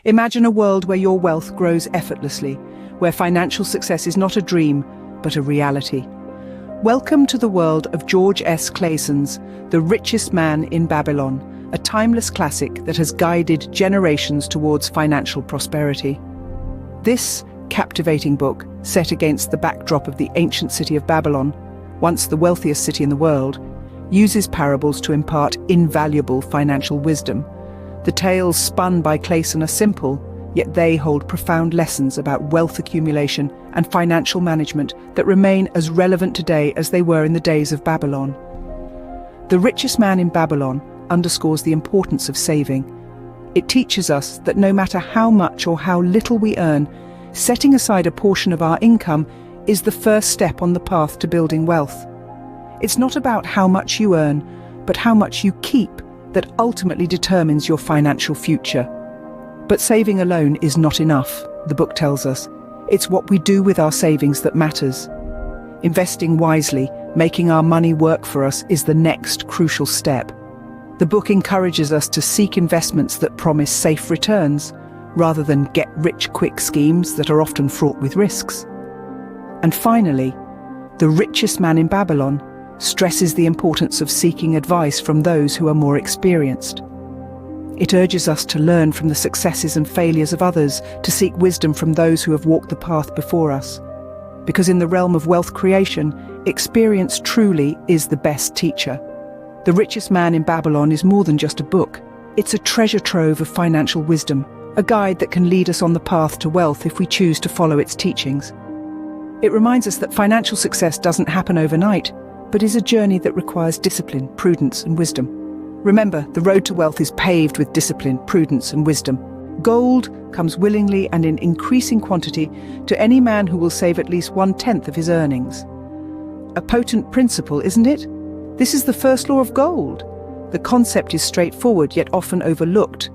Imagine a world where your wealth grows effortlessly, where financial success is not a dream, but a reality. Welcome to the world of George S. Clason's The Richest Man in Babylon, a timeless classic that has guided generations towards financial prosperity. This captivating book, set against the backdrop of the ancient city of Babylon, once the wealthiest city in the world, uses parables to impart invaluable financial wisdom. The tales spun by Clason are simple, yet they hold profound lessons about wealth accumulation and financial management that remain as relevant today as they were in the days of Babylon. The Richest Man in Babylon underscores the importance of saving. It teaches us that no matter how much or how little we earn, setting aside a portion of our income is the first step on the path to building wealth. It's not about how much you earn, but how much you keep that ultimately determines your financial future. But saving alone is not enough, the book tells us. It's what we do with our savings that matters. Investing wisely, making our money work for us, is the next crucial step. The book encourages us to seek investments that promise safe returns, rather than get-rich-quick schemes that are often fraught with risks. And finally, The Richest Man in Babylon stresses the importance of seeking advice from those who are more experienced. It urges us to learn from the successes and failures of others, to seek wisdom from those who have walked the path before us. Because in the realm of wealth creation, experience truly is the best teacher. The Richest Man in Babylon is more than just a book. It's a treasure trove of financial wisdom, a guide that can lead us on the path to wealth if we choose to follow its teachings. It reminds us that financial success doesn't happen overnight, but is a journey that requires discipline, prudence, and wisdom. Remember, the road to wealth is paved with discipline, prudence, and wisdom. Gold comes willingly and in increasing quantity to any man who will save at least 1/10 of his earnings. A potent principle, isn't it? This is the first law of gold. The concept is straightforward, yet often overlooked.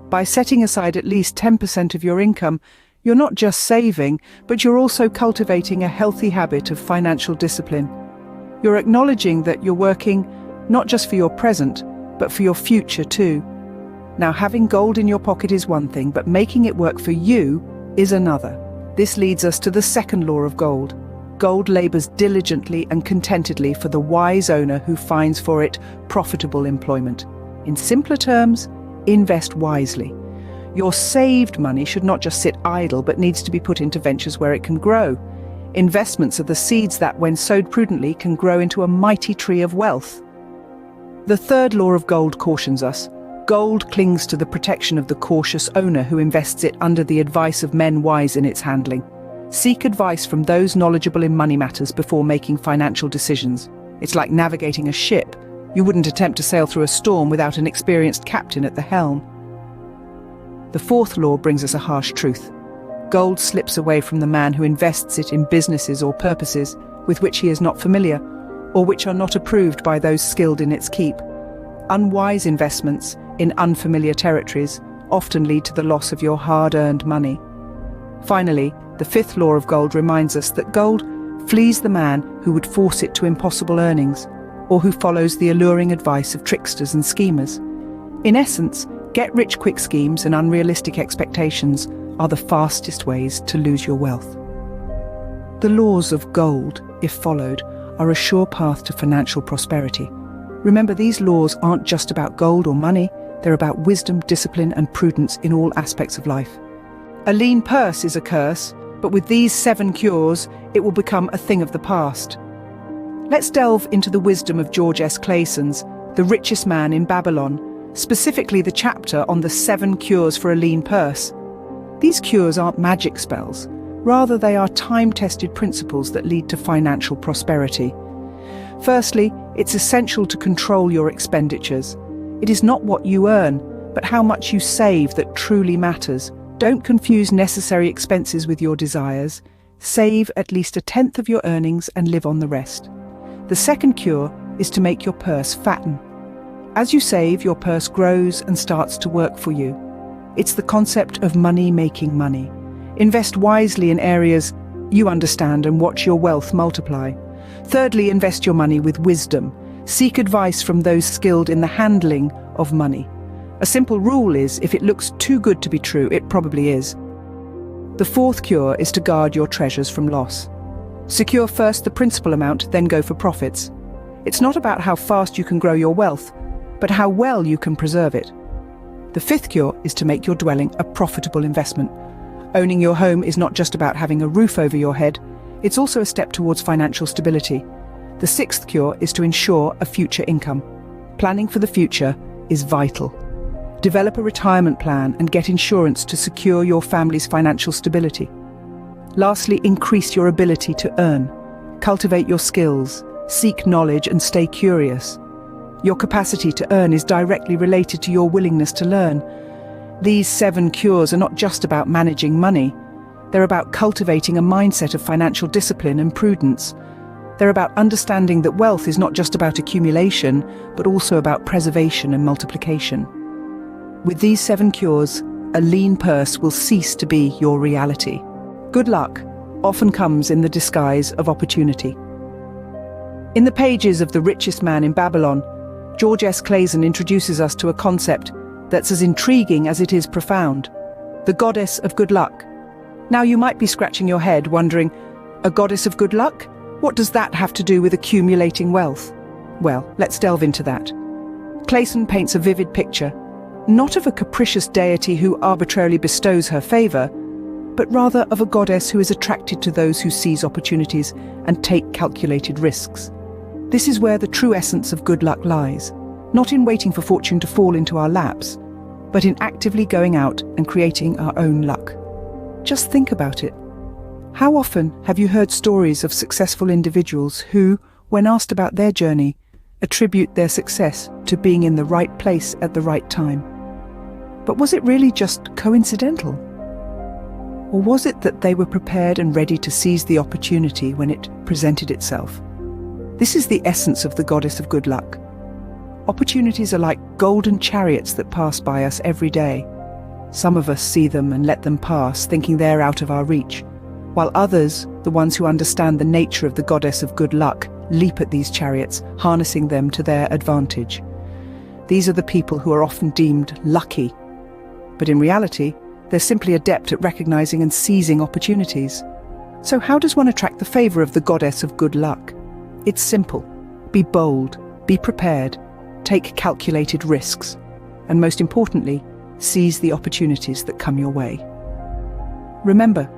By setting aside at least 10% of your income, you're not just saving, but you're also cultivating a healthy habit of financial discipline. You're acknowledging that you're working not just for your present, but for your future too. Now, having gold in your pocket is one thing, but making it work for you is another. This leads us to the second law of gold. Gold labors diligently and contentedly for the wise owner who finds for it profitable employment. In simpler terms, invest wisely. Your saved money should not just sit idle, but needs to be put into ventures where it can grow. Investments are the seeds that, when sowed prudently, can grow into a mighty tree of wealth. The third law of gold cautions us. Gold clings to the protection of the cautious owner who invests it under the advice of men wise in its handling. Seek advice from those knowledgeable in money matters before making financial decisions. It's like navigating a ship. You wouldn't attempt to sail through a storm without an experienced captain at the helm. The fourth law brings us a harsh truth. Gold slips away from the man who invests it in businesses or purposes with which he is not familiar, or which are not approved by those skilled in its keep. Unwise investments in unfamiliar territories often lead to the loss of your hard-earned money. Finally, the fifth law of gold reminds us that gold flees the man who would force it to impossible earnings, or who follows the alluring advice of tricksters and schemers. In essence, get-rich-quick schemes and unrealistic expectations are the fastest ways to lose your wealth. The laws of gold, if followed, are a sure path to financial prosperity. Remember, these laws aren't just about gold or money, they're about wisdom, discipline, and prudence in all aspects of life. A lean purse is a curse, but with these 7 cures, it will become a thing of the past. Let's delve into the wisdom of George S. Clason's The Richest Man in Babylon, specifically the chapter on the 7 cures for a lean purse. These cures aren't magic spells. Rather, they are time-tested principles that lead to financial prosperity. Firstly, it's essential to control your expenditures. It is not what you earn, but how much you save that truly matters. Don't confuse necessary expenses with your desires. Save at least 1/10 of your earnings and live on the rest. The second cure is to make your purse fatten. As you save, your purse grows and starts to work for you. It's the concept of money making money. Invest wisely in areas you understand and watch your wealth multiply. Thirdly, invest your money with wisdom. Seek advice from those skilled in the handling of money. A simple rule is, if it looks too good to be true, it probably is. The fourth cure is to guard your treasures from loss. Secure first the principal amount, then go for profits. It's not about how fast you can grow your wealth, but how well you can preserve it. The fifth cure is to make your dwelling a profitable investment. Owning your home is not just about having a roof over your head, it's also a step towards financial stability. The sixth cure is to ensure a future income. Planning for the future is vital. Develop a retirement plan and get insurance to secure your family's financial stability. Lastly, increase your ability to earn. Cultivate your skills, seek knowledge and stay curious. Your capacity to earn is directly related to your willingness to learn. These 7 cures are not just about managing money. They're about cultivating a mindset of financial discipline and prudence. They're about understanding that wealth is not just about accumulation, but also about preservation and multiplication. With these 7 cures, a lean purse will cease to be your reality. Good luck often comes in the disguise of opportunity. In the pages of The Richest Man in Babylon, George S. Clason introduces us to a concept that's as intriguing as it is profound: the goddess of good luck. Now you might be scratching your head wondering, a goddess of good luck? What does that have to do with accumulating wealth? Well, let's delve into that. Clason paints a vivid picture, not of a capricious deity who arbitrarily bestows her favor, but rather of a goddess who is attracted to those who seize opportunities and take calculated risks. This is where the true essence of good luck lies, not in waiting for fortune to fall into our laps, but in actively going out and creating our own luck. Just think about it. How often have you heard stories of successful individuals who, when asked about their journey, attribute their success to being in the right place at the right time? But was it really just coincidental? Or was it that they were prepared and ready to seize the opportunity when it presented itself? This is the essence of the goddess of good luck. Opportunities are like golden chariots that pass by us every day. Some of us see them and let them pass, thinking they're out of our reach, while others, the ones who understand the nature of the goddess of good luck, leap at these chariots, harnessing them to their advantage. These are the people who are often deemed lucky, but in reality, they're simply adept at recognizing and seizing opportunities. So how does one attract the favor of the goddess of good luck? It's simple. Be bold, be prepared, take calculated risks, and most importantly, seize the opportunities that come your way. Remember,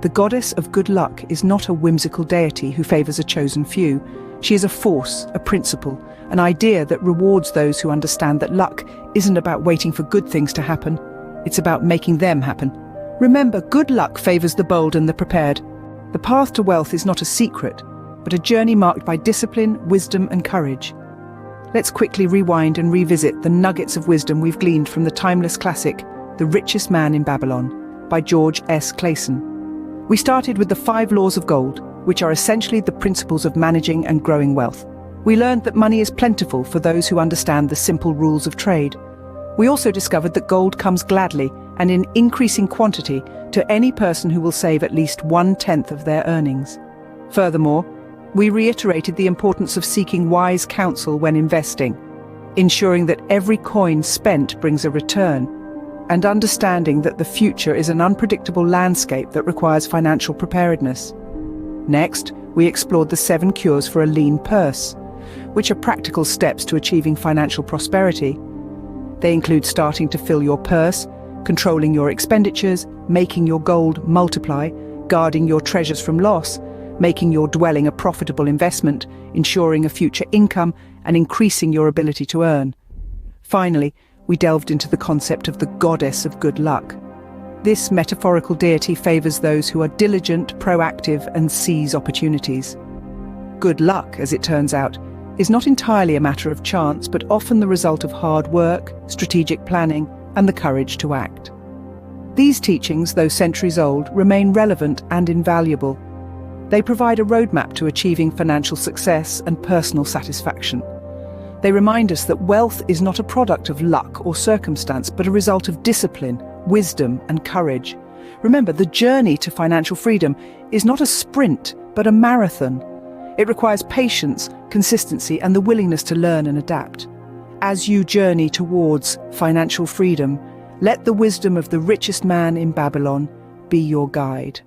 the goddess of good luck is not a whimsical deity who favors a chosen few. She is a force, a principle, an idea that rewards those who understand that luck isn't about waiting for good things to happen. It's about making them happen. Remember, good luck favors the bold and the prepared. The path to wealth is not a secret, but a journey marked by discipline, wisdom, and courage. Let's quickly rewind and revisit the nuggets of wisdom we've gleaned from the timeless classic, The Richest Man in Babylon, by George S. Clason. We started with the 5 laws of gold, which are essentially the principles of managing and growing wealth. We learned that money is plentiful for those who understand the simple rules of trade. We also discovered that gold comes gladly and in increasing quantity to any person who will save at least 1/10 of their earnings. Furthermore, we reiterated the importance of seeking wise counsel when investing, ensuring that every coin spent brings a return, and understanding that the future is an unpredictable landscape that requires financial preparedness. Next, we explored the 7 cures for a lean purse, which are practical steps to achieving financial prosperity. They include starting to fill your purse, controlling your expenditures, making your gold multiply, guarding your treasures from loss, making your dwelling a profitable investment, ensuring a future income, and increasing your ability to earn. Finally, we delved into the concept of the goddess of good luck. This metaphorical deity favors those who are diligent, proactive, and seize opportunities. Good luck, as it turns out, is not entirely a matter of chance, but often the result of hard work, strategic planning, and the courage to act. These teachings, though centuries old, remain relevant and invaluable. They provide a roadmap to achieving financial success and personal satisfaction. They remind us that wealth is not a product of luck or circumstance, but a result of discipline, wisdom, and courage. Remember, the journey to financial freedom is not a sprint, but a marathon. It requires patience, consistency, and the willingness to learn and adapt. as you journey towards financial freedom, let the wisdom of the richest man in Babylon be your guide.